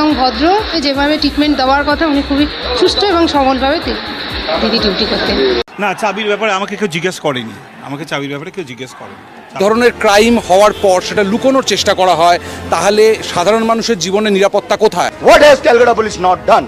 এবং ভদ্র, যেভাবে ট্রিটমেন্ট দেওয়ার কথা উনি খুবই সুষ্ঠু এবং সবলভাবে দিদি ডিউটি করতেন। না, চাবির ব্যাপারে আমাকে কেউ জিজ্ঞেস করেনি, চাবির ব্যাপারে কেউ জিজ্ঞেস করেনি। ধরনের ক্রাইম হওয়ার পর সেটা লুকোনোর চেষ্টা করা হয়, তাহলে সাধারণ মানুষের জীবনের নিরাপত্তা কোথায়? What has Calcutta police not done?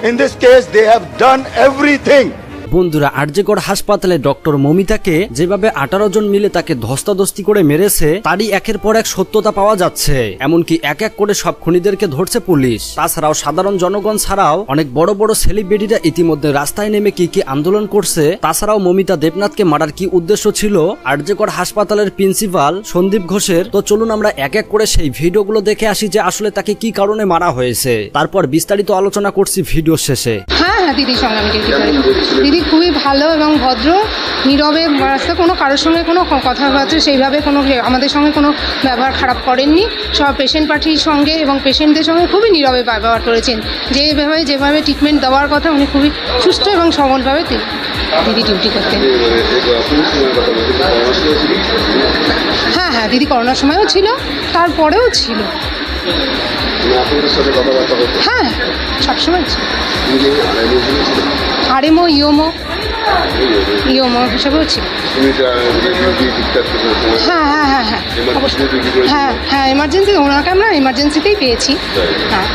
In this case, they have done everything. বন্ধুরা, আরজেগড় হাসপাতালে ডক্টর মমিতাকে যেভাবে 18 জন মিলে তাকে ধস্তাধস্তি করে মেরেছে, তারই একের পর এক সত্যতা পাওয়া যাচ্ছে। এমনকি এক এক করে সব খুনিদেরকে ধরছে পুলিশ। তাছাড়াও সাধারণ জনগণ ছাড়াও অনেক বড় বড় সেলিব্রিটিরা ইতিমধ্যে রাস্তায় নেমে কি কি আন্দোলন করছে। তাছাড়াও মমিতা দেবনাথকে মারার কি উদ্দেশ্য ছিল আরজেগড় হাসপাতালের প্রিন্সিপাল সন্দীপ ঘোষের, তো চলুন আমরা এক এক করে সেই ভিডিওগুলো দেখে আসি যে আসলে তাকে কি কারণে মারা হয়েছে। তারপর বিস্তারিত আলোচনা করছি ভিডিও শেষে। হ্যাঁ, দিদির সঙ্গে আমি ডিউটি করি। দিদি খুবই ভালো এবং ভদ্র, নীরবে, রাস্তায় কোনো কারোর সঙ্গে কোনো কথাবার্তা সেইভাবে কোনো আমাদের সঙ্গে কোনো ব্যবহার খারাপ করেননি। সব পেশেন্ট পার্টির সঙ্গে এবং পেশেন্টদের সঙ্গে খুবই নীরবে ব্যবহার করেছেন। যেভাবে ট্রিটমেন্ট দেওয়ার কথা উনি খুবই সুষ্ঠু এবং সবলভাবে দিদি ডিউটি করতেন। হ্যাঁ, দিদি করোনার সময়ও ছিল, তারপরেও ছিল। হ্যাঁ, সবসময় ছিল। আরএমও ইওমো হিসাবেও ছিল। হ্যাঁ, এমার্জেন্সি ওনাকে আমরা এমার্জেন্সিতেই পেয়েছি। হ্যাঁ,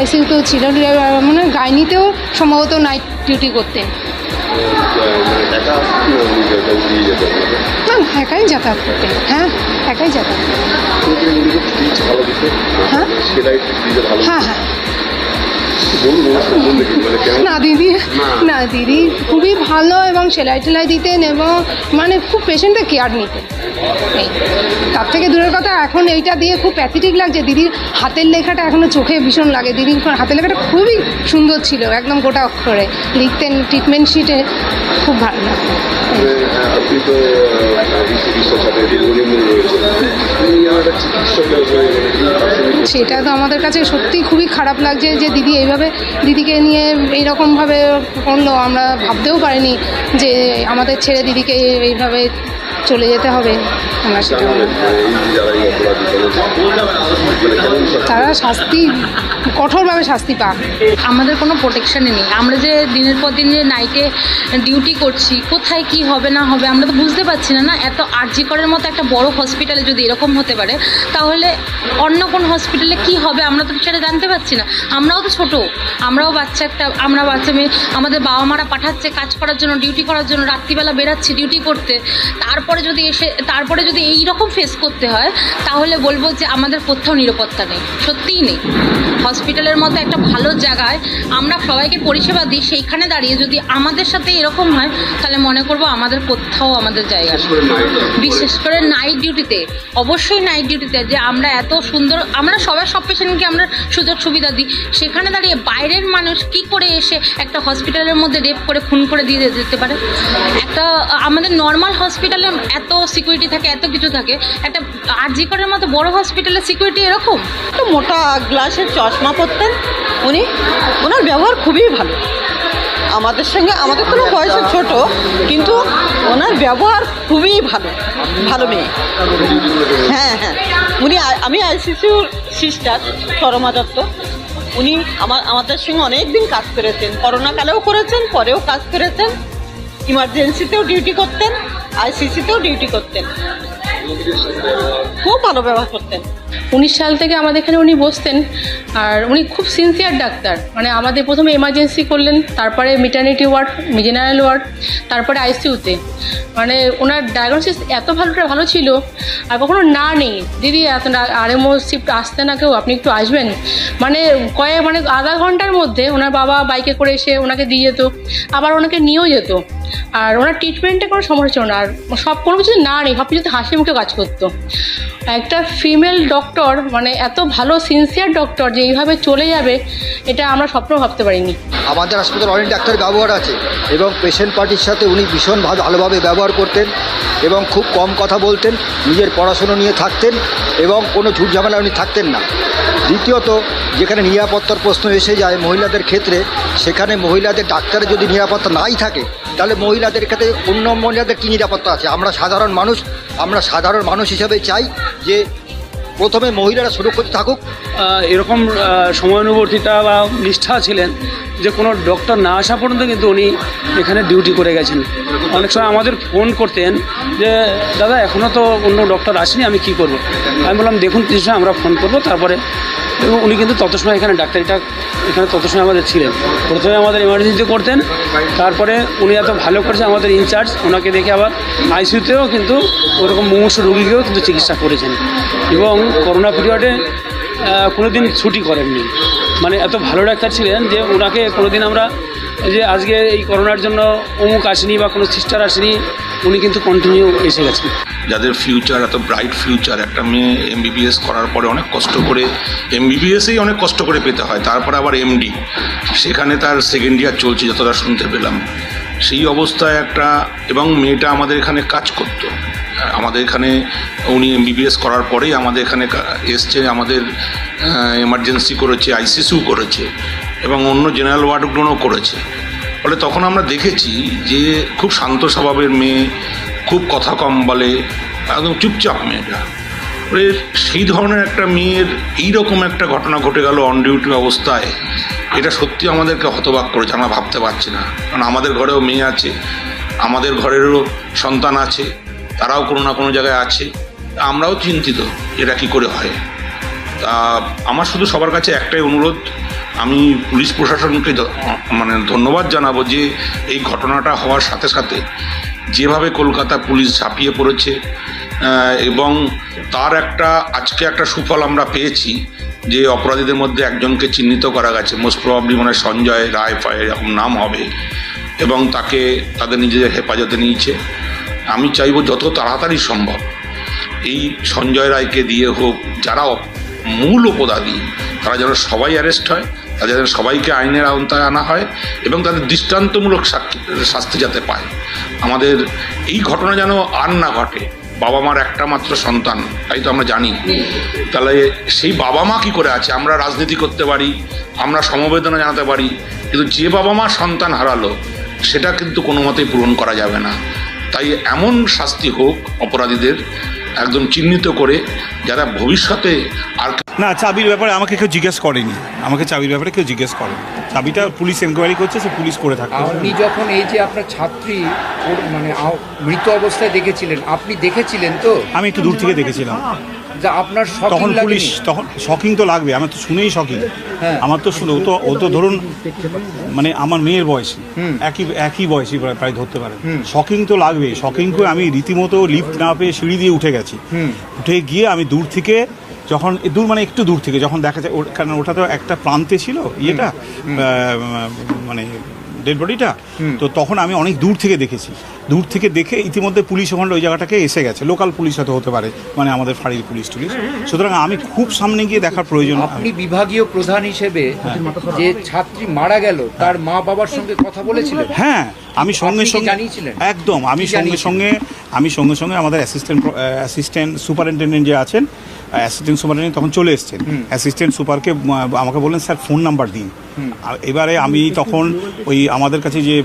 আইসিইউতেও ছিল, মানে গাইনিতেও সম্ভবত নাইট ডিউটি করতেন। না, একাই যাতায়াত করতেন। হ্যাঁ, একাই যাতায়াত। হ্যাঁ, না দিদি খুবই ভালো এবং সেলাই টেলাই দিতেন এবং মানে খুব পেশেন্টের কেয়ার নিতেন। তার থেকে দূরের কথা, এখন এইটা দিয়ে খুব প্যাথেটিক লাগছে। দিদির হাতের লেখাটা এখনো চোখে ভীষণ লাগে। দিদির হাতের লেখাটা খুবই সুন্দর ছিল, একদম গোটা অক্ষরে লিখতেন, ট্রিটমেন্ট শিটে খুব ভালো লাগতো। সেটা তো আমাদের কাছে সত্যিই খুবই খারাপ লাগছে যে দিদি এইভাবে দিদিকে নিয়ে এইরকমভাবে করলো। আমরা ভাবতেও পারিনি যে আমাদের ছেড়ে দিদিকে এইভাবে চলে যেতে হবে। আমরা সেটা তারা কঠোরভাবে শাস্তি পাক। আমাদের কোনো প্রোটেকশানই নেই। আমরা যে দিনের পর দিন যে নাইটে ডিউটি করছি, কোথায় কি হবে না হবে আমরা তো বুঝতে পারছি না। এত আরজিকরের মতো একটা বড় হসপিটালে যদি এরকম হতে পারে, তাহলে অন্য কোন হসপিটালে কি হবে আমরা তো সেটা জানতে পারছি না। আমরাও তো ছোট, আমরাও আমরা বাচ্চা মেয়ে, আমাদের বাবা মারা পাঠাচ্ছে কাজ করার জন্য, ডিউটি করার জন্য, রাত্রিবেলা বেরাচ্ছি ডিউটি করতে। তারপরে যদি এই রকম ফেস করতে হয়, তাহলে বলবো যে আমাদের কোথাও নিরাপত্তা নেই, সত্যিই নেই। হসপিটালের মতো একটা ভালো জায়গায় আমরা সবাইকে পরিষেবা দিই, সেইখানে দাঁড়িয়ে যদি আমাদের সাথে এরকম হয়, তাহলে মনে করবো আমাদের কোথাও আমাদের জায়গা, বিশেষ করে নাইট ডিউটিতে। অবশ্যই নাইট ডিউটিতে যে আমরা এত সুন্দর, আমরা সব পেশেন্টকে আমরা সুযোগ সুবিধা দিই, সেখানে দাঁড়িয়ে বাইরের মানুষ কি করে এসে একটা হসপিটালের মধ্যে রেপ করে খুন করে দিয়ে যেতে পারে। একটা আমাদের নর্মাল হসপিটালে এত সিকিউরিটি থাকে, এত কিছু থাকে, একটা আরজিকরের মতো বড় হসপিটালের সিকিউরিটি এরকম। একটা মোটা গ্লাসের চশমা পরতেন উনি, ওনার ব্যবহার খুবই ভালো আমাদের সঙ্গে। আমাদের কোনো বয়সে ছোট, কিন্তু ওনার ব্যবহার খুবই ভালো মেয়ে। হ্যাঁ, আমি আইসিসিউর সিস্টার শর্মা দত্ত। উনি আমাদের সঙ্গে অনেক দিন কাজ করেছেন, করোনাকালেও করেছেন, পরেও কাজ করেছেন। ইমার্জেন্সিতেও ডিউটি করতেন, আইসিসিতেও ডিউটি করতেন, খুব ভালো ব্যবহার করতেন। 19 সাল থেকে আমাদের এখানে উনি বসতেন। আর উনি খুব সিনসিয়ার ডাক্তার। মানে আমাদের প্রথমে এমার্জেন্সি করলেন, তারপরে মেটার্নিটি ওয়ার্ড, জেনারেল ওয়ার্ড, তারপরে আইসিইউতে। মানে ওনার ডায়াগনোসিস এত ভালো ছিল, আর কখনো না নেই দিদি এত আরএমও শিফট আসতে না কেউ, আপনি একটু আসবেন। মানে আধা ঘন্টার মধ্যে ওনার বাবা বাইকে করে এসে ওনাকে দিয়ে যেত, আবার ওনাকে নিয়েও যেত। আর ওনার ট্রিটমেন্টে কোনো সমস্যা ছিল না। আর কোনো কিছু না নেই, সব কিছুতে হাসি মুখে কাজ করতো। একটা ফিমেল ডক্টর, মানে এত ভালো সিনসিয়ার ডক্টর যে এইভাবে চলে যাবে, এটা আমরা স্বপ্নেও ভাবতে পারিনি। আমাদের হাসপাতালে অনেক ডাক্তার ব্যবহার আছে এবং পেশেন্ট পার্টির সাথে উনি ভীষণ ভালোভাবে ব্যবহার করতেন এবং খুব কম কথা বলতেন, নিজের পড়াশুনো নিয়ে থাকতেন এবং কোনো ঝুট ঝামেলা উনি থাকতেন না। দ্বিতীয়ত, যেখানে নিরাপত্তার প্রশ্ন এসে যায় মহিলাদের ক্ষেত্রে, সেখানে মহিলাদের ডাক্তারের যদি নিরাপত্তা নাই থাকে, তাহলে মহিলাদের ক্ষেত্রে অন্য মহিলাদের কী নিরাপত্তা আছে? আমরা সাধারণ মানুষ হিসাবে চাই যে প্রথমে মহিলারা সুরক্ষিত থাকুক। এরকম সময়ানুবর্তিতা বা নিষ্ঠা ছিলেন যে কোনো ডক্টর না আসা পর্যন্ত কিন্তু উনি এখানে ডিউটি করে গেছেন। অনেক সময় আমাদের ফোন করতেন যে দাদা এখনও তো অন্য ডক্টর আসেনি, আমি কি করব। আমি বললাম দেখুন কিছু সময় আমরা ফোন করবো। তারপরে এবং উনি কিন্তু তত সময় এখানে ডাক্তারিটা এখানে তত সময় আমাদের ছিলেন। প্রথমে আমাদের এমার্জেন্সিতে করতেন, তারপরে উনি এত ভালো করেছে আমাদের ইনচার্জ, ওনাকে দেখে আবার আইসিইউতেও কিন্তু ওরকম মুমূর্ষু রোগীকেও কিন্তু চিকিৎসা করেছেন এবং করোনা পিরিয়ডে কোনো দিন ছুটি করেননি। মানে এত ভালো ডাক্তার ছিলেন যে ওনাকে কোনো দিন আমরা যে আজকে এই করোনার জন্য অমুক আসেনি বা কোনো সিস্টার আসেনি, উনি কিন্তু কন্টিনিউ এসে গেছেন। যাদের ফিউচার এত ব্রাইট ফিউচার, একটা মেয়ে এমবিবিএস করার পরে অনেক কষ্ট করে এমবিবিএসেই অনেক কষ্ট করে পেতে হয়, তারপরে আবার এমডি, সেখানে তার সেকেন্ড ইয়ার চলছে যতটা শুনতে পেলাম। সেই অবস্থায় একটা, এবং মেয়েটা আমাদের এখানে কাজ করতো, আমাদের এখানে উনি এমবিবিএস করার পরেই আমাদের এখানে এসছে, আমাদের এমার্জেন্সি করেছে, আইসিসিউ করেছে এবং অন্য জেনারেল ওয়ার্ডগুলোও করেছে। ফলে তখন আমরা দেখেছি যে খুব শান্ত স্বভাবের মেয়ে, খুব কথা কম বলে, একদম চুপচাপ মেয়েটা। সেই ধরনের একটা মেয়ের এইরকম একটা ঘটনা ঘটে গেল অন ডিউটি অবস্থায়, এটা সত্যি আমাদেরকে হতবাক করেছে। আমরা ভাবতে পারছি না, কারণ আমাদের ঘরেও মেয়ে আছে, আমাদের ঘরেরও সন্তান আছে, তারাও কোনো না কোনো জায়গায় আছে, আমরাও চিন্তিত এটা কী করে হয়। তা আমার শুধু সবার কাছে একটাই অনুরোধ, আমি পুলিশ প্রশাসনকে মানে ধন্যবাদ জানাবো যে এই ঘটনাটা হওয়ার সাথে সাথে যেভাবে কলকাতা পুলিশ ঝাঁপিয়ে পড়েছে এবং তার আজকে একটা সুফল আমরা পেয়েছি যে অপরাধীদের মধ্যে একজনকে চিহ্নিত করা গেছে, মোস্ট প্রবাবলি মানে সঞ্জয় রায় ফায় এরকম নাম হবে, এবং তাকে তাদের নিজেদের হেফাজতে নিয়েছে। আমি চাইব যত তাড়াতাড়ি সম্ভব এই সঞ্জয় রায়কে দিয়ে হোক, যারা মূল অপরাধী তারা যেন সবাই অ্যারেস্ট হয়, তাদের যেন সবাইকে আইনের আওতায় আনা হয় এবং তাদের দৃষ্টান্তমূলক শাস্তি যাতে পায়। আমাদের এই ঘটনা যেন আর না ঘটে। বাবা মার একটা মাত্র সন্তান, তাই তো আমরা জানি। তাহলে সেই বাবা মা কী করে আছে? আমরা রাজনীতি করতে পারি, আমরা সমবেদনা জানাতে পারি, কিন্তু যে বাবা মা সন্তান হারালো সেটা কিন্তু কোনো মতেই পূরণ করা যাবে না। তাই এমন শাস্তি হোক অপরাধীদের একদম চিহ্নিত করে, যারা ভবিষ্যতে আর না। চাবির ব্যাপারে আমাকে কেউ জিজ্ঞেস করেনি, আমাকে চাবির ব্যাপারে কেউ জিজ্ঞেস করেনি। চাবিটা পুলিশ এনকোয়ারি করছে, সে পুলিশ করে থাকে। আপনি যখন এই যে আপনার ছাত্রী মানে মৃত অবস্থায় দেখেছিলেন, আপনি দেখেছিলেন তো? আমি একটু দূর থেকে দেখেছিলাম। যা আপনার তখন পুলিশ, তখন শকিং তো লাগবে, আমার তো শুনেই শকিং। আমার তো শুনে ও তো ধরুন মানে আমার মেয়ের বয়সী, একই বয়সী প্রায় ধরতে পারেন, শকিং তো লাগবে। শকিং করে আমি রীতিমতো লিফট না পেয়ে সিঁড়ি দিয়ে উঠে গেছি। উঠে গিয়ে আমি দূর থেকে যখন মানে একটু দূর থেকে যখন দেখা যায়, কারণ ওটা তো একটা প্রান্তে ছিল ইয়েটা মানে ডেড বডিটা, তো তখন আমি অনেক দূর থেকে দেখেছি। দূর থেকে দেখে ইতিমধ্যে পুলিশ ওখানে ওই জায়গাটাকে এসে গেছে, লোকাল পুলিশ হয়তো হতে পারে, মানে আমাদের ফাঁড়ির পুলিশ টুলিশ। সুতরাং আমি খুব সামনে গিয়ে দেখার প্রয়োজন। আপনি বিভাগীয় প্রধান হিসেবে যে ছাত্রী মারা গেল তার মা বাবার সঙ্গে কথা বলেছিলেন? হ্যাঁ, আমি সঙ্গে সঙ্গে জানিয়েছিলেন? একদম আমি সঙ্গে সঙ্গে আমাদের অ্যাসিস্ট্যান্ট সুপারিনটেন্ডেন্ট যে আছেন, অ্যাসিস্ট্যান্ট সুপারিনটেন্ডেন্ট তখন চলে এসছেন। অ্যাসিস্ট্যান্ট সুপারকে আমাকে বললেন স্যার ফোন নাম্বার দিন। এবারে আমি তখন ওই আমাদের কাছে যে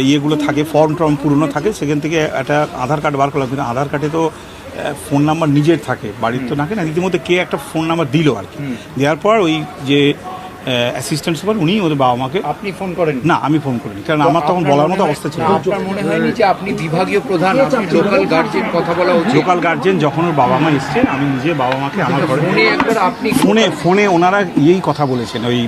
ইয়েগুলো থাকে, ফর্ম টর্ম পুরনো থাকে, সেখান থেকে একটা আধার কার্ড বার করলাম, কিন্তু আধার কার্ডে তো ফোন নাম্বার নিজের থাকে, বাড়ির তো থাকে না। ইতিমধ্যে কে একটা ফোন নাম্বার দিল আর কি। দেওয়ার পর ওই যে অ্যাসিস্ট্যান্ট সুপার উনি ওদের বাবা মাকে। আপনি ফোন করেন? না, আমি ফোন করিনি, কারণ আমার তখন বলার মতো অবস্থা ছিল। আপনার মনে হয়নি যে আপনি বিভাগীয় প্রধান, আপনি লোকাল গার্জেন কথা বলা উচিত? লোকাল গার্জেন যখন ওর বাবা মা এসছে, আমি নিজে বাবা মাকে আমার ঘরে আপনি ফোনে ওনারা কথা বলেছেন, ওই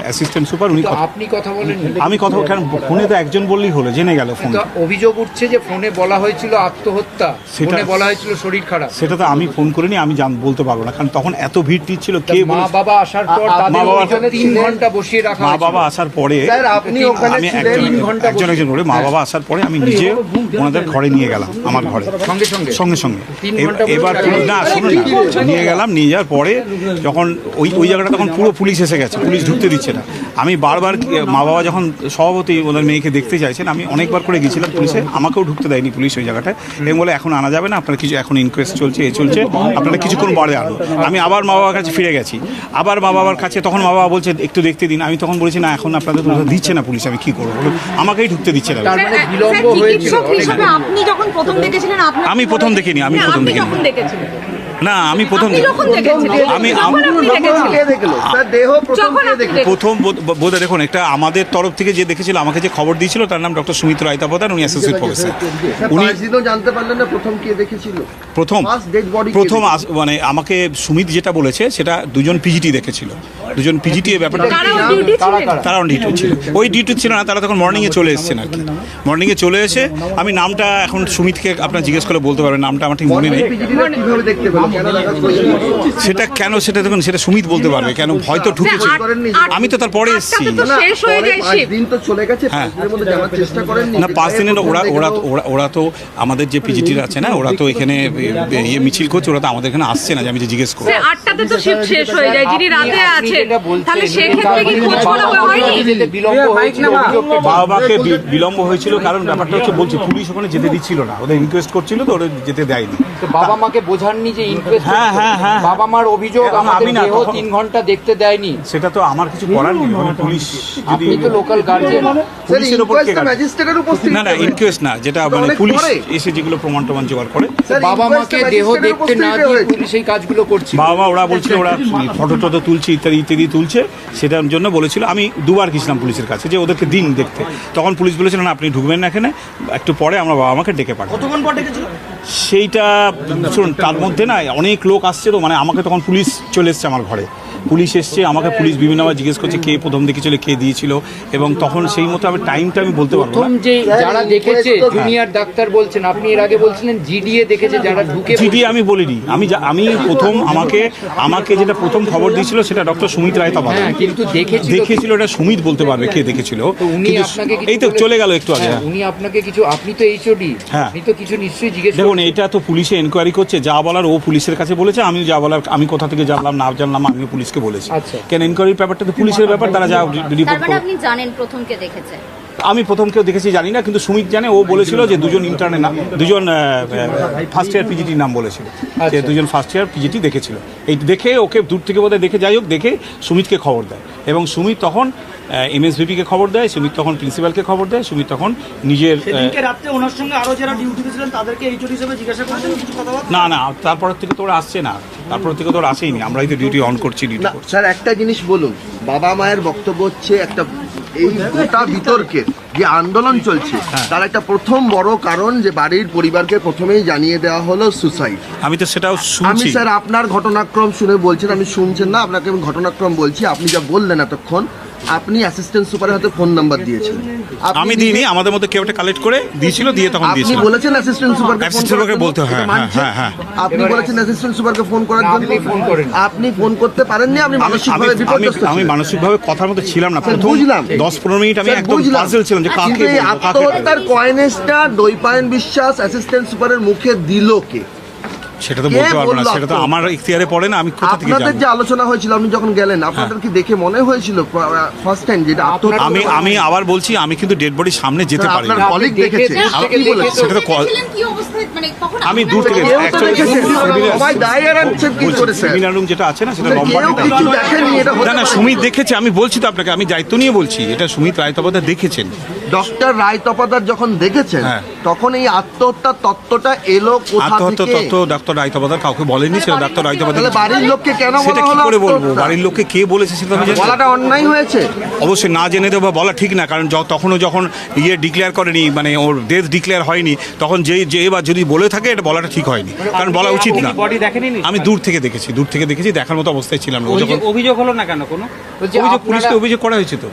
অ্যাসিস্ট্যান্ট সুপার উনি। আপনি কথা বলেন? আমি কথা, কারণ ফোনে তো একজন বললেই হলো, জেনে গেল। ফোন অভিযোগ উঠছে যে ফোনে বলা হয়েছিল আত্মহত্যা, ফোনে বলা হয়েছিল শরীর খারাপ। সেটা তো আমি ফোন করিনি, আমি বলতে পারবো না, কারণ তখন এত ভিড় ছিল। কে মা বাবা আসার পর তাদের 3 ঘন্টা মা বাবা আসার পরে আমি একজন করে মা বাবা আসার পরে আমি নিজে ওনাদের ঘরে নিয়ে গেলাম, আমার ঘরে সঙ্গে সঙ্গে। এবার না শুনুন না, নিয়ে গেলাম, নিয়ে যাওয়ার পরে যখন ওই জায়গাটা তখন পুরো পুলিশ এসে গেছে, পুলিশ ঢুকতে দিচ্ছে না। আমি বারবার মা বাবা যখন সভাপতি ওদের মেয়েকে দেখতে চাইছেন, আমি অনেকবার করে গেছিলাম পুলিশে, আমাকেও ঢুকতে দেয়নি পুলিশ ওই জায়গাটায়, এবং বলে এখন আনা যাবে না, আপনার কিছু এখন ইনকোয়েস্ট চলছে, আপনারা কিছুক্ষণ বাড়ে আনো। আমি আবার মা বাবার কাছে ফিরে গেছি, আবার মা বাবার কাছে, তখন মা বাবা বলছে একটু দেখতে দিন। আমি তখন বলেছি না, এখন আপনাদের দিচ্ছে না পুলিশ, আমি কি করবো, আমাকেই ঢুকতে দিচ্ছে না। বিলম্ব হয়েছিল। আমি প্রথম দেখিনি, না আমি প্রথম আমি প্রথম বোধহয় দেখুন একটা আমাদের তরফ থেকে যে দেখেছিল, আমাকে যে খবর দিয়েছিল তার নাম ডক্টর সুমিত রায়তাপদার, উনি অ্যাসোসিয়েট প্রফেসর। উনি জানতে পারলেন না প্রথম কে দেখেছিল? প্রথম মানে আমাকে সুমিত যেটা বলেছে সেটা দুজন পিজিটি দেখেছিল, দুজন পিজিটি এই ব্যাপারটা তারা অন ডিউটি ছিল, ওই ডিউটি ছিল না, তারা তখন মর্নিংয়ে চলে এসেছেন আর কি। মর্নিংয়ে চলে এসে আমি নামটা এখন সুমিতকে আপনার জিজ্ঞেস করে বলতে পারবেন, নামটা আমার ঠিক মনে নেই সেটা কেন, সেটা দেখুন সেটা সুমিত বলতে পারবে কেন, হয়তো ঢুকেছে, আমি তো তারপরে এসেছি। হ্যাঁ না 5 দিনের ওরা তো আমাদের যে পিজিটির আছে না, ওরা তো এখানে ইয়ে মিছিল করছে, ওরা তো আমাদের এখানে আসছে না যে আমি যে জিজ্ঞেস করবো। 8টাতে তো শিফট শেষ হয়ে যায়, যিনি রাতে আছে তাহলে সেই ক্ষেত্রে কি খোঁজ করা হয়নি? বাবাকে বিলম্ব হয়েছিল কারণ ব্যাপারটা হচ্ছে বলছি পুলিশ ওখানে যেতে দিচ্ছিল না, ওদের ইনকোয়েস্ট করছিল তো ওরা যেতে দেয়নি। বাবা মাকে বোঝাননি যে ইনকোয়েস্ট? হ্যাঁ বাবা মার অভিযোগ আমাদের দেহ 3 ঘন্টা দেখতে দেয়নি। সেটা তো আমার কিছু করার নেই, পুলিশ যদি তো লোকাল গার্জিয়ান পুলিশের উপর না না ইনকোয়েস্ট না, যেটা মানে পুলিশ এসে যেগুলো প্রমাণ জোগাড় করে। বাবা মাকে দেহ দেখতে না দিয়ে পুলিশ এই কাজগুলো করছে। বাবা ওরা বলছিল ওরা ফটো টটো তুলছে ইত্যাদি তুলছে, সেটার জন্য বলেছিল। আমি দুবার গেছিলাম পুলিশের কাছে যে ওদেরকে দিন দেখতে, তখন পুলিশ বলেছিল না আপনি ঢুকবেন না এখানে, একটু পরে আমরা বাবা মাকে ডেকে পাঠাবো। সেইটা শুনুন, তার মধ্যে না অনেক লোক আসছে তো, মানে আমাকে তখন পুলিশ চলে এসছে আমার ঘরে, পুলিশ এসছে আমাকে, পুলিশ বিভিন্নভাবে জিজ্ঞেস করছে কে প্রথম দেখেছিল, কে দিয়েছিল, এবং তখন সেই মতো আমি টাইমটা আমি বলতে পারবো না। যে যারা দেখেছে জুনিয়র ডাক্তার বলছেন, আপনি এর আগে বলছিলেন জিডিএ দেখেছে, যারা ঢুকে জিডিএ আমি বলিনি, আমি প্রথম আমাকে যেটা প্রথম খবর দিয়েছিল সেটা ডক্টর সুমিত রায়তাপদ, কিন্তু দেখেছিল এটা সুমিত বলতে পারবে কে দেখেছিল। এই তো চলে গেল একটু আগে। উনি আপনাকে কিছু, আপনি তো এইচওডি, আপনি তো কিছু নিশ্চয়ই জিজ্ঞেস দেখুন, এটা তো পুলিশে এনকোয়ারি করছে, যা বলার ও পুলিশের কাছে বলেছে, আমি যা বলার আমি কোথা থেকে জানলাম না জানলাম আমি পুলিশকে বলেছি। কেন এনকোয়ারির ব্যাপারটা তো পুলিশের ব্যাপার, তারা যা রিপোর্ট করে। আপনি জানেন প্রথম কে দেখেছে? আমি প্রথম কেউ দেখেছি জানি না, কিন্তু সুমিত জানে, ও বলেছিল যে দুজন ইন্টার্নের নাম, দুজন ফার্স্ট ইয়ার পিজিটির নাম বলেছিল, যে দুজন ফার্স্ট ইয়ার পিজিটি দেখেছিল। এই দেখে ওকে দূর থেকে বোধহয় দেখে, যাই হোক দেখে সুমিতকে খবর দেয়, এবং সুমিত তখন এমএসভিপিকে খবর দেয়, সুমিত তখন প্রিন্সিপালকে খবর দেয়, সুমিত তখন নিজের রাতে ওনার সঙ্গে আরো যারা ডিউটিতে ছিলেন তাদেরকে এইচওডি হিসেবে জিজ্ঞাসা করেছেন কিছু কথাবার্তা? না তারপর থেকে তো ওরা আসছে না, তারপর থেকে তো ওরা আসেই নি, আমরাই তো ডিউটি অন করছি। স্যার একটা জিনিস বলুন, বাবা মায়ের বক্তব্য হচ্ছে একটা এই গোটা বিতর্কের যে আন্দোলন চলছে তার একটা প্রথম বড় কারণ যে বাড়ির পরিবারকে প্রথমেই জানিয়ে দেওয়া হলো সুসাইড। আমি তো সেটাও শুনছি। আমি স্যার আপনার ঘটনাক্রম শুনে বলছেন, আমি শুনছেন না, আপনাকে আমি ঘটনাক্রম বলছি। আপনি যা বললেন এতক্ষণ, আপনি অ্যাসিস্ট্যান্ট সুপারের হাতে ফোন নাম্বার দিয়েছিলেন। আমি দিইনি, আমাদের মধ্যে কেউ একটা কালেক্ট করে দিয়েছিল, দিয়ে তখন দিয়েছিল। আপনি বলেছেন অ্যাসিস্ট্যান্ট সুপারকে বলতে, হ্যাঁ। আপনি বলেছেন অ্যাসিস্ট্যান্ট সুপারকে ফোন করার জন্য, আপনি ফোন করতে পারেননি, আপনি মানসিকভাবে বিপর্যস্ত ছিলেন। আমি মানসিকভাবে কথার মধ্যে ছিলাম না, প্রথম 10-15 মিনিট আমি একদম পাজল ছিলাম যে কাকে বলবো। আত্মহত্যার কয়েনেজটা দৈপায়ন বিশ্বাস অ্যাসিস্ট্যান্ট সুপারের মুখে দিল কে? সেটা তো বলতে পারবো না, সেটা তো আমার ইখতিয়ারে পড়ে না, আমি কোথা থেকে জানবো? আপনাদের যে আলোচনা হয়েছিল, আপনি যখন গেলেন, আপনাদের কি দেখে মনে হয়েছিল ফার্স্ট টাইম যেটা আমি আবার বলছি, আমি কিন্তু ডেড বডির সামনে যেতে পারি না। কলিগ দেখেছে, সেটা তো আমি দূর থেকে সেমিনার রুম যেটা আছে না, সেটা লম্বা না, সুমিত দেখেছে, আমি বলছি তো আপনাকে, আমি দায়িত্ব নিয়ে বলছি, এটা সুমিত রায়তাপদা দেখেছেন। ডক্টর রায়তাপদার যখন দেখেছেন তখন এই আত্মহত্যার তত্ত্বটা এলো কোথা থেকে? তত্ত্ব ডক্টর রায়তাপদার কাউকে বলেনি, সেটা ডক্টর রায়তাপদা। বাড়ির লোককে কেন সেটা কি করে বলবো? বাড়ির লোককে কে বলেছে সেটা আমি জানি। বলাটা অন্যায় হয়েছে? অবশ্যই না জেনে দেবো বলা ঠিক না, কারণ তখনও যখন ডিক্লেয়ার করেনি, মানে ওর ডেথ ডিক্লেয়ার হয়নি, তখন যে এবার যদি বলে থাকে এটা বলাটা ঠিক হয়নি, কারণ বলা উচিত না। আমি দূর থেকে দেখেছি, দেখার মতো অবস্থায় ছিলাম না। অভিযোগ হলো না কেন? কোনো পুলিশকে অভিযোগ করা হয়েছে তো?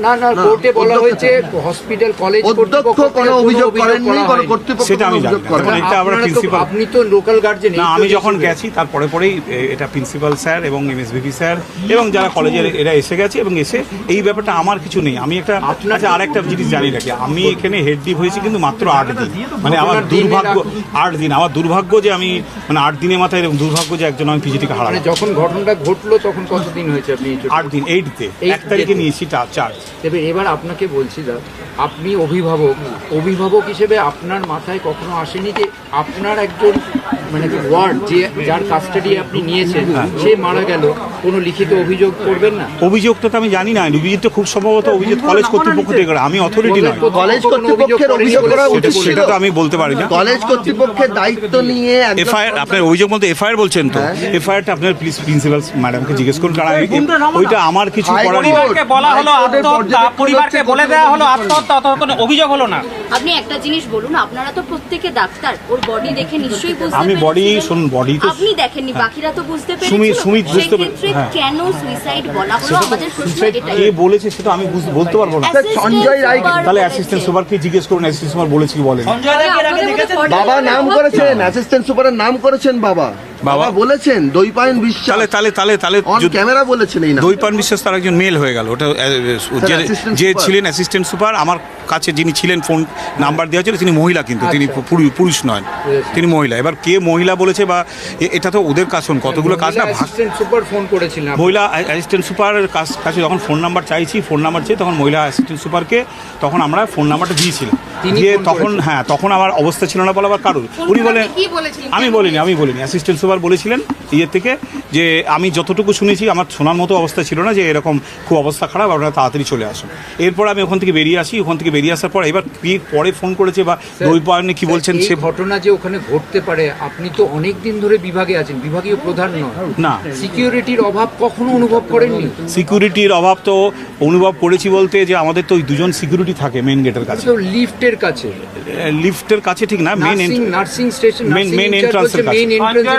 না কোর্টে বলা হয়েছে হসপিটাল কলেজ কর্তৃপক্ষ কোনো অভিযোগ করেননি, কোনো কর্তৃপক্ষ সেটা আমি জানি না। এটা আবার প্রিন্সিপাল, আপনি তো লোকাল গার্জিয়ান। না, আমি যখন গেছি তারপরে পরেই এটা প্রিন্সিপাল স্যার এবং এমএসভিপি স্যার এবং যারা কলেজের এরা এসে গেছে, এবং এসে এই ব্যাপারটা আমার কিছু নেই। আমি একটা আরেকটা জিনিস জানি রাখি, আমি এখানে হেড ডিপ হয়েছি কিন্তু মাত্র 8 দিন, মানে আমার দুর্ভাগ্য 8 দিন, আমার দুর্ভাগ্য যে আমি মানে 8 দিনের মাথায় এরকম দুর্ভাগ্য যে একজন আমি পিজিটিকে হারালাম। যখন ঘটনাটা ঘটলো তখন কতদিন হয়েছে আপনি? 8 দিন, 8তে 1 তারিখে নিয়েছি চার্জ। এবার আপনাকে বলছি আপনি অভিভাবক হিসেবে আপনার মাথায় কখনো আসেনি যে আপনার একজন মানে ওয়ার্ড যে যার কাস্টাডি আপনি নিয়েছেন সে মারা গেল, কোনো লিখিত অভিযোগ করবেন না? অভিযোগটা তো আমি জানি না, অভিযোগটা খুব সম্ভবত অভিযোগ কলেজ কর্তৃপক্ষ থেকে করে, আমি অথরিটি নয়। কলেজ কর্তৃপক্ষের অভিযোগ করা উচিত ছিল। সেটা তো আমি বলতে পারি না। কলেজ কর্তৃপক্ষের দায়িত্ব নিয়ে এফআইআর, আপনার অভিযোগ বলতে এফআইআর বলছেন তো, এফআইআরটা আপনার প্লিজ প্রিন্সিপাল ম্যাডামকে জিজ্ঞেস করুন, কারণ ওইটা আমার কিছু করার নেই। পরিবারকে বলা হলো আত্মহত্যা, পরিবারকে বলে দেওয়া হলো আত্মহত্যা, অত কোনো অভিযোগ হলো না। আপনি একটা জিনিস বলুন, আপনারা তো প্রত্যেকে ডাক্তার, ওর বডি দেখে নিশ্চয়ই বুঝতে আমি বডি শুনুন, বডি তো আপনি দেখেননি, বাকিরা তো বুঝতে পেরেছিল। সুমিত বুঝতে পেরেছে। সেক্ষেত্রে কেন সুইসাইড বলা হলো, আমাদের প্রশ্ন এটাই। কে বলেছে সেটা আমি বলতে পারবো না। সঞ্জয় রায়, তাহলে অ্যাসিস্ট্যান্ট সুপারকে জিজ্ঞেস করুন, অ্যাসিস্ট্যান্ট সুপার বলেছি কি বলেন। বাবা নাম করেছেন, অ্যাসিস্ট্যান্ট সুপারের নাম করেছেন বাবা, বাবা বলেছেন দৈপায়ন বিশ্বাস, তাহলে অন ক্যামেরা বলেছেন এই না। দৈপায়ন বিশ্বাস তার একজন মেল হয়ে গেল, ওটা যে ছিলেন অ্যাসিস্ট্যান্ট সুপার আমার কাছে যিনি ছিলেন, ফোন নাম্বার দেওয়া ছিল, তিনি মহিলা, কিন্তু তিনি পুরুষ নয়, তিনি মহিলা। এবার কে মহিলা বলেছে বা এটা তো ওদের কাছে কতগুলো কাজ না, অ্যাসিস্ট্যান্ট সুপার ফোন করেছিলেন, মহিলা অ্যাসিস্ট্যান্ট সুপারের কাছে যখন ফোন নাম্বার চাইছি, ফোন নাম্বার চেয়ে তখন মহিলা অ্যাসিস্ট্যান্ট সুপারকে তখন আমরা ফোন নাম্বারটা দিয়েছিলাম, দিয়ে তখন তখন আমার অবস্থা ছিল না বলাবার কারণ, উনি বলেন আমি বলিনি অ্যাসিস্ট্যান্ট সুপার বলেছিলেন থেকে যে আমি যতটুকু শুনেছি আমার শোনার মতো অবস্থা ছিল না, যে এরকম খুব অবস্থা খারাপ, আপনারা তাড়াতাড়ি চলে আসুন। এরপর আমি ওখান থেকে বেরিয়ে আসি, ওখান থেকে বেরিয়ে আসার পর এবার পরে ফোন করেছে বা দৈপায়নে কি বলছেন সে ঘটনা যে ওখানে ঘটতে পারে, আপনি তো অনেক দিন ধরে বিভাগে আছেন, বিভাগীয় প্রধান না, সিকিউরিটির অভাব কখনো অনুভব করেননি? সিকিউরিটির অভাব তো অনুভব করেছি বলতে, যে আমাদের তো ওই দুজন সিকিউরিটি থাকে মেন গেটের কাছে, লিফটের কাছে ঠিক না, নার্সিং স্টেশন মেন এন্ট্রান্সের কাছে,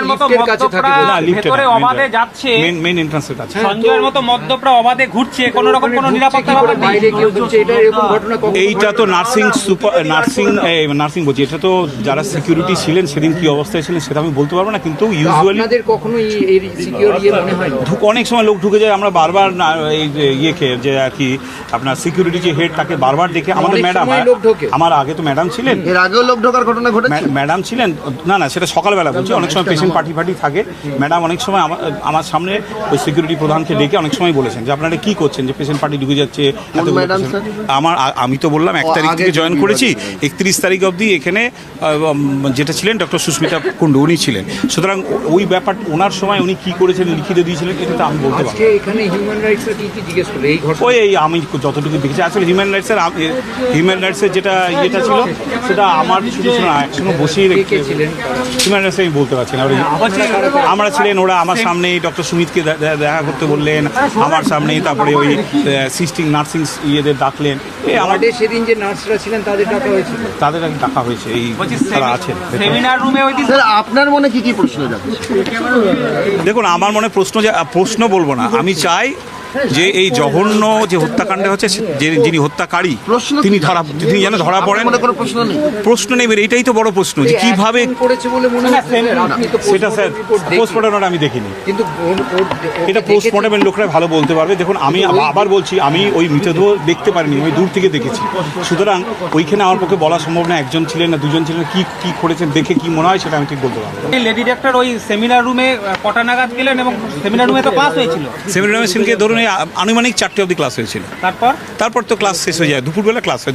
লিফটের কাছে থাকে না, ভিতরে অবাধে যাচ্ছে, মেন এন্ট্রান্সের কাছে সঞ্জয়ের মতো মদ্যপরা অবাধে ঘুরছে, কোনো রকম কোনো নিরাপত্তা ব্যবস্থা বাইরে কেউ বলছে এটা এরকম ঘটনা কখন? এইটা তো নার্সিং বলছি, এটা তো যারা সিকিউরিটি ছিলেন সেদিন কি অবস্থায় ছিলেন সেটা আমি বলতে পারবো না, কিন্তু ইউজুয়ালি আপনাদের কখনো এই সিকিউর মনে হয় অনেক সময় লোক ঢুকে যায়, আমরা বারবার এই ইয়েকে যে আর কি আপনার সিকিউরিটি যে হেড তাকে বারবার দেখে, আমাদের ম্যাডাম, আমার আগে তো ম্যাডাম ছিলেন, এর আগেও লোক ঢোকার ঘটনা ঘটেছে, ম্যাডাম ছিলেন না সেটা সকালবেলা বলছি, অনেক সময় পেশেন্ট পার্টি থাকে, ম্যাডাম অনেক সময় আমার সামনে ওই সিকিউরিটি প্রধানকে ডেকে অনেক সময় বলেছেন যে আপনারা কি করছেন, যে পেশেন্ট পার্টি ঢুকে যাচ্ছে। আমি তো বললাম 1 তারিখ থেকে জয়েন করেছি, 31 তারিখ অবধি এখানে যেটা ছিলেন ডক্টর সুস্মিতা কুণ্ডু উনি ছিলেন, সুতরাং ওই ব্যাপার ওনার সময় উনি কি করেছেন লিখিত দিয়েছিলেন এটা তো আমি বলতে পারবো। এখানে হিউম্যান রাইটসের কি জিজ্ঞেস করলে এই ঘটনা? ওই আমি যতটুকু দেখেছি, আসলে হিউম্যান রাইটসের যেটা ইয়েটা ছিল সেটা আমার শুধু ছিল না, একসঙ্গে বসিয়ে রেখেছিলেন হিউম্যান রাইটস, আমি বলতে পারছি না। আমরা ছিলেন, ওরা আমার সামনেই ডক্টর সুমিতকে দেখা করতে বললেন আমার সামনেই, তারপরে ওই সিস্টিং নার্সিং ইয়েদের ডাকলেন, আমাদের সেদিন যে নার্সরা ছিলেন তাদের ডাকা হয়েছিল, তাদের ডাকা হয়েছে, এই তারা আছেন সেমিনার রুমে। আপনার মনে কি প্রশ্ন যাচ্ছে? দেখুন আমার মনে প্রশ্ন বলবো না, আমি চাই যে এই জঘন্য যে হত্যাকাণ্ড হচ্ছে, যিনি হত্যাকারী তিনি যেন ধরা পড়েন। প্রশ্ন নেই, এটাই তো বড় প্রশ্ন, যে কিভাবে করেছে বলে মনে হয় সেটা স্যার পোস্টমর্টম আমি দেখিনি, কিন্তু এটা পোস্টমর্টমের লোকরা ভালো বলতে পারবে। দেখুন আমি আবার বলছি, আমি ওই মৃতদেহ দেখতে পারিনি, আমি দূর থেকে দেখেছি, সুতরাং ওইখানে আমার পক্ষে বলা সম্ভব না একজন ছিলেন না দুজন ছিলেন, কি করেছেন দেখে কি মনে হয় সেটা আমি ঠিক বলতে পারবো। লেডি ডাক্তার ওই সেমিনার রুমে কটা নাগাদ গেলেন এবং সেমিনার রুমে তো ক্লাস হয়েছিল, সেমিনার রুমে সেদিনকে ধরুন আনুমানিক 4টে অবধি ক্লাস হয়েছিল, তারপর তো ক্লাস শেষ হয়ে যায়, দুপুরবেলা ক্লাস হয়,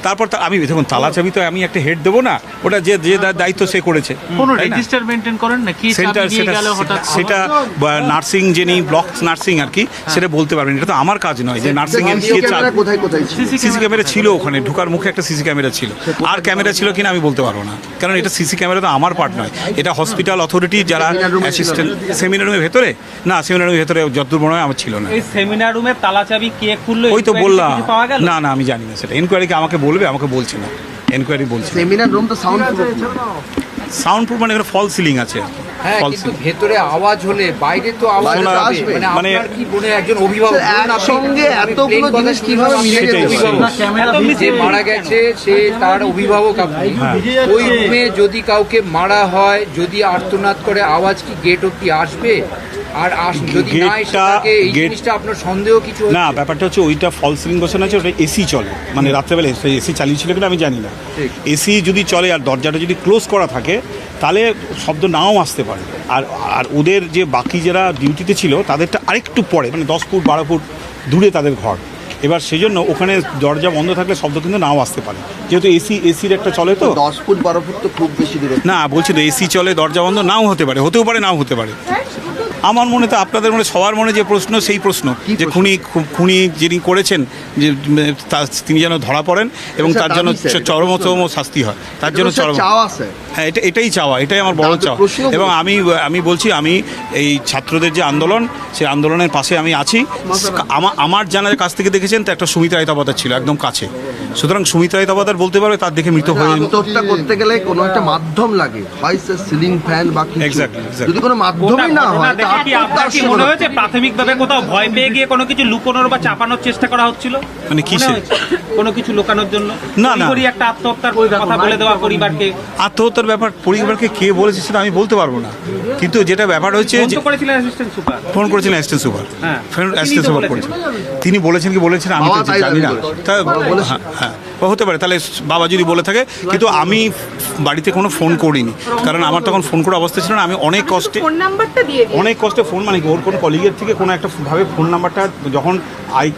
তারপর আমি দেখুন তালা চাবি তো আমি একটা হেড দেবো না, ওটা যে দায়িত্ব সে করেছে, কোনো রেজিস্টার মেনটেন করেন না কি সেটা নার্সিং যিনি ব্লক নার্সিং আর কি সেটা বলতে পারবেন, এটা তো আমার কাজ নয় যে নার্সিং এর সিসি ক্যামেরা ছিল, ওখানে ঢোকার মুখে একটা সিসি ক্যামেরা ছিল, আর ক্যামেরা ছিল কিনা আমি বলতে পারবো না, কারণ এটা সিসি ক্যামেরা তো আমার পার্ট নয়, এটা হসপিটাল অথরিটি যারা অ্যাসিস্ট্যান্ট। সেমিনার রুমের ভেতরে না, সেমিনার রুমের ভেতরে যতদূর মনে হয় আমার ছিল না। এই সেমিনার রুমের তালা চাবি কে খুললো ওই তো বললাম, না আমি জানি না, সেটা এনকোয়ারিকে আমাকে বলবে, আমাকে বলছে না, এনকোয়ারি বলছে। সেমিনার রুম তো সাউন্ড প্রুফ মানে এখানে ফল সিলিং আছে, কিন্তু ভেতরে আওয়াজ হলে বাইরে তো আওয়াজ আসবে, মানে কি বলে একজন অভিভাবক একসঙ্গে এতগুলো জিনিস কিভাবে মিলে যে মারা গেছে সে তার অভিভাবক, আপনি ওই রুমে যদি কাউকে মারা হয়, যদি আর্তনাদ করে আওয়াজ কি গেট অবধি আসবে? আর যদি না এসে থাকে এই জিনিসটা আপনার সন্দেহ কিছু না, ব্যাপারটা হচ্ছে ওইটা ফল সিলিং বসানো আছে, ওটা এসি চলে, মানে রাত্রেবেলা এসি চালিয়েছিল কিনা আমি জানি না, এসি যদি চলে আর দরজাটা যদি ক্লোজ করা থাকে তাহলে শব্দ নাও আসতে পারে। আর ওদের যে বাকি যারা ডিউটিতে ছিল তাদেরটা আরেকটু পরে, মানে 10 ফুট 12 ফুট দূরে তাদের ঘর, এবার সেই জন্য ওখানে দরজা বন্ধ থাকলে শব্দ কিন্তু নাও আসতে পারে, যেহেতু এসির একটা চলে তো 10 ফুট 12 ফুট তো খুব বেশি দূরে না, বলছি তো এসি চলে, দরজা বন্ধ নাও হতে পারে, হতেও পারে নাও হতে পারে। আমার মনে তো আপনাদের মনে সবার মনে যে প্রশ্ন সেই প্রশ্ন যে খুনি যিনি করেছেন যে তিনি যেন ধরা পড়েন এবং তার জন্য চরমতম শাস্তি হয়, তার জন্য হ্যাঁ এটাই চাওয়া, এটাই আমার বড় চাওয়া। এবং আমি বলছি আমি এই ছাত্রদের যে আন্দোলন, সেই আন্দোলনের পাশে আমি আছি। আমার জানার কাছ থেকে দেখেছেন তো একটা সুমিতা রায়তাবাদার ছিল একদম কাছে, সুতরাং সুমিতা রায়তাবাদার বলতে পারবে তার দেখে মৃত হয়ে আত্মহত্যা করতে গেলে কোনো একটা মাধ্যম লাগে, হয় সে সিলিং ফ্যান বা কিছু, যদি কোনো মাধ্যমই না হয়। আপনার কি মনে হয়েছে প্রাথমিকভাবে কোথাও ভয় পেয়ে গিয়ে কোনো কিছু লুকোনোর বা চাপানোর চেষ্টা করা হচ্ছিল, মানে কিসে কোনো কিছু লুকানোর জন্য? না না, একটা আত্মহত্যার কথা বলে দেওয়া পরিবারকে, আত্মহত্যার ব্যাপার পরিবারকে কে বলেছে সেটা আমি বলতে পারবো না, কিন্তু যেটা ব্যাপার হচ্ছে ফোন করেছিলেন অ্যাসিস্ট্যান্ট সুপার, ফোন করেছিলেন অ্যাসিস্ট্যান্ট সুপার, হ্যাঁ অ্যাসিস্ট্যান্ট সুপার করেছেন, তিনি বলেছেন কি বলেছেন আমি তো জানি না, হ্যাঁ হতে পারে, তাহলে বাবা যদি বলে থাকে। কিন্তু আমি বাড়িতে কোনো ফোন করিনি, কারণ আমার তখন ফোন করার অবস্থা ছিল না। আমি অনেক কষ্টে ফোন, মানে ওর কোনো কলিগের থেকে কোনো একটা ভাবে ফোন নাম্বারটা যখন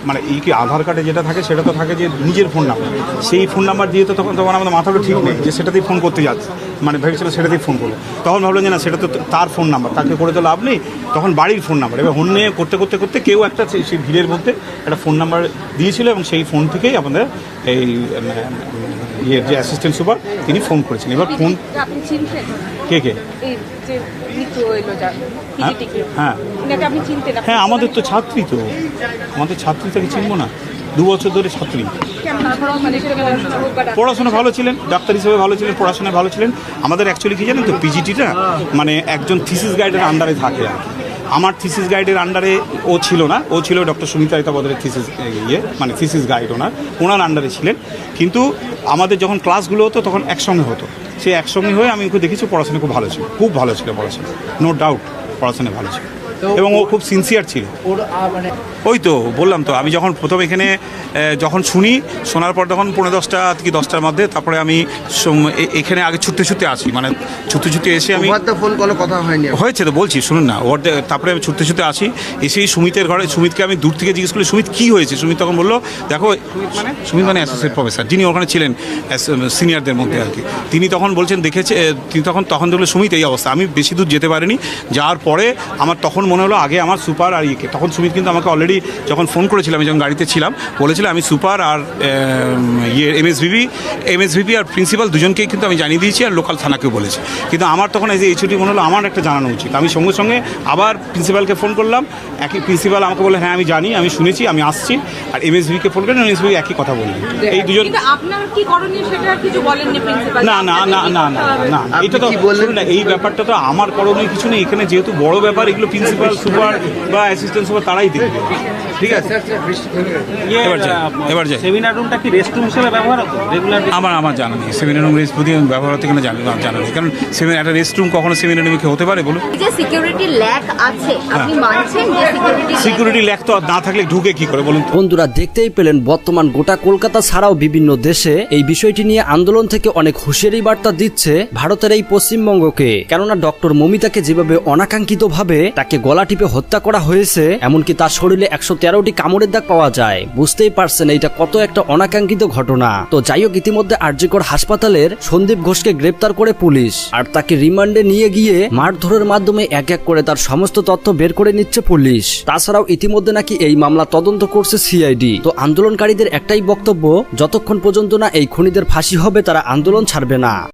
মানে এই কি আধার কার্ডে যেটা থাকে সেটা তো থাকে যে নিজের ফোন নাম্বার, সেই ফোন নাম্বার দিয়ে তো তখন আমাদের মাথাটা ঠিক নেই যে সেটাতেই ফোন করতে যাচ্ছে, মানে ভেবেছিল সেটাতেই ফোন করবো। তখন ভাবলাম যে না, সেটা তো তার ফোন নাম্বার, তাকে করে তো লাভ নেই, তখন বাড়ির ফোন নাম্বার। এবার ফোন নিয়ে করতে করতে কেউ একটা সেই ভিড়ের মধ্যে একটা ফোন নাম্বার দিয়েছিল এবং সেই ফোন থেকেই আমাদের এই যে অ্যাসিস্ট্যান্ট সুপার তিনি ফোন করেছেন। এবার ফোন কে হ্যাঁ হ্যাঁ আমাদের তো ছাত্রী, তো আমাদের ছাত্রী তাকে চিনবো না, 2 বছর ধরে ছাত্রী, পড়াশোনা ভালো ছিলেন, ডাক্তার হিসেবে ভালো ছিলেন, পড়াশোনায় ভালো ছিলেন। আমাদের অ্যাকচুয়ালি কি জানেন তো, পিজিটিটা মানে একজন থিসিস গাইডের আন্ডারে থাকে আর কি। আমার থিসিস গাইডের আন্ডারে ও ছিল না, ও ছিল ডক্টর সুমিতা রায়তাবাদের থিসিস মানে থিসিস গাইড ওনার আন্ডারে ছিলেন। কিন্তু আমাদের যখন ক্লাসগুলো হতো তখন একসঙ্গে হতো, সেই একসঙ্গে হয়ে আমি ওকে দেখেছি, পড়াশোনা খুব ভালো ছিল, খুব ভালো ছিল পড়াশোনা, নো ডাউট পড়াশোনা ভালো ছিল এবং ও খুব সিনসিয়ার ছিল। ওই তো বললাম তো, আমি যখন প্রথম এখানে যখন শোনার পর তখন 10:45 কি 10টার মধ্যে, তারপরে আমি এখানে আগে ছুটতে আসি, মানে ছুটতে এসে আমি ফোন কোনো কথা হয়নি, হয়েছে তো বলছি শুনুন না, তারপরে আমি ছুটতে আসি, এসেই সুমিতের ঘরে, সুমিতকে আমি দূর থেকে জিজ্ঞেস করি সুমিত কী হয়েছে। সুমিত তখন বললো দেখো, সুমিত মানে অ্যাসোসিয়েট প্রফেসর যিনি ওখানে ছিলেন সিনিয়রদের মধ্যে আর কি, তিনি তখন বলছেন দেখেছে, তিনি তখন দেখলো সুমিত এই অবস্থা। আমি বেশি দূর যেতে পারিনি, যাওয়ার পরে আমার তখন মনে হলো আগে আমার সুপার আর তখন সুমিত কিন্তু আমাকে অলরেডি যখন ফোন করেছিলাম, আমি যখন গাড়িতে ছিলাম, বলেছিল আমি সুপার আর এমএসভিপি আর প্রিন্সিপাল দুজনকেই কিন্তু আমি জানিয়ে দিয়েছি, আর লোকাল থানাকেও বলেছি। কিন্তু আমার তখন এই যে এইচওডি মনে হলো আমার একটা জানানো উচিত। আমি সঙ্গে সঙ্গে আবার প্রিন্সিপালকে ফোন করলাম, একই প্রিন্সিপাল আমাকে বলে হ্যাঁ আমি জানি, আমি শুনেছি, আমি আসছি। আর এমএসভিকে ফোন করেন, এমএসভি একই কথা বললেন, এই দুজন। না না না না না না, এটা তো বললেন না, এই ব্যাপারটা তো আমার করণীয় কিছু নেই এখানে, যেহেতু বড় ব্যাপার, এগুলো প্রিন্সিপাল সুপার বা অ্যাসিস্ট্যান্ট সুপার তারাই দেখবে, ঠিক আছে। এবার যাই, সেমিনার রুমটা কি রেস্টরুম হিসেবে ব্যবহার হতো রেগুলার? আমার জানা নেই সেমিনার রুম ব্যবহার হতে কিনা, জানা নেই, কারণ একটা রেস্টরুম কখনো সেমিনার রুমে হতে পারে বলুন? যে সিকিউরিটি ল্যাক আছে, আপনি মানছেন যে সিকিউরিটি ল্যাক তো না থাকলে ঢুকে কি করে বলুন? বন্ধুরা দেখতেই পেলেন, বর্তমান গোটা কলকাতা ছাড়াও বিভিন্ন দেশে এই বিষয়টি নিয়ে আন্দোলন থেকে অনেক হুঁশিয়ারি বার্তা দিচ্ছে ভারতের এই পশ্চিমবঙ্গকে। কেননা ডক্টর মমিতাকে যেভাবে অনাকাঙ্ক্ষিত ভাবে তাকে গলা টিপে হত্যা করা হয়েছে, এমনকি তার শরীরে 113টি কামড়ের দাগ পাওয়া যায়, বুঝতেই পারছেন এটা কত একটা অনাকাঙ্ক্ষিত ঘটনা। তো যাই হোক, ইতিমধ্যে আরজিকর হাসপাতালের সন্দীপ ঘোষকে গ্রেপ্তার করে পুলিশ, আর তাকে রিমান্ডে নিয়ে গিয়ে মারধরের মাধ্যমে এক এক করে তার সমস্ত তথ্য বের করে নিচ্ছে পুলিশ। তাছাড়াও ইতিমধ্যে নাকি এই মামলা তদন্ত করছে সিআইডি। তো আন্দোলনকারীদের একটাই বক্তব্য, যতক্ষণ পর্যন্ত না এই খুনিদের ফাঁসি হবে তারা আন্দোলন ছাড়বে না।